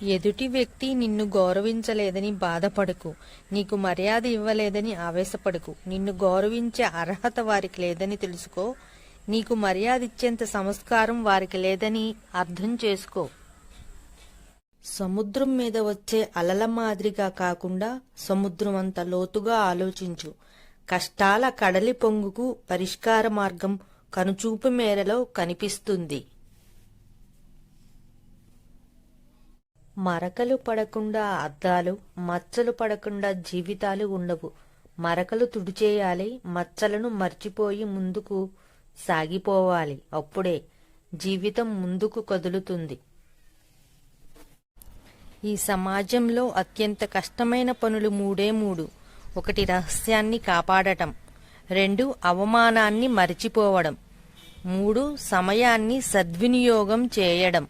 ఎదుటి వ్యక్తి నిన్ను గౌరవించలేదని బాధపడకు. నీకు మర్యాద ఇవ్వలేదని ఆవేశపడకు. నిన్ను గౌరవించే అర్హత వారికి లేదని తెలుసుకో. నీకు మర్యాద ఇచ్చేంత సంస్కారం వారికి లేదని అర్థం చేసుకో. సముద్రం మీద వచ్చే అలల మాదిరిగా కాకుండా సముద్రం అంత లోతుగా ఆలోచించు. కష్టాల కడలి పొంగుకు పరిష్కార మార్గం కనుచూపు మేరలో కనిపిస్తుంది. మరకలు పడకుండా అద్దాలు, మచ్చలు పడకుండా జీవితాలు ఉండవు. మరకలు తుడిచేయాలి, మచ్చలను మర్చిపోయి ముందుకు సాగిపోవాలి. అప్పుడే జీవితం ముందుకు కదులుతుంది. ఈ సమాజంలో అత్యంత కష్టమైన పనులు మూడే మూడు. 1 రహస్యాన్ని కాపాడటం, 2 అవమానాన్ని మరిచిపోవడం, 3 సమయాన్ని సద్వినియోగం చేయడం.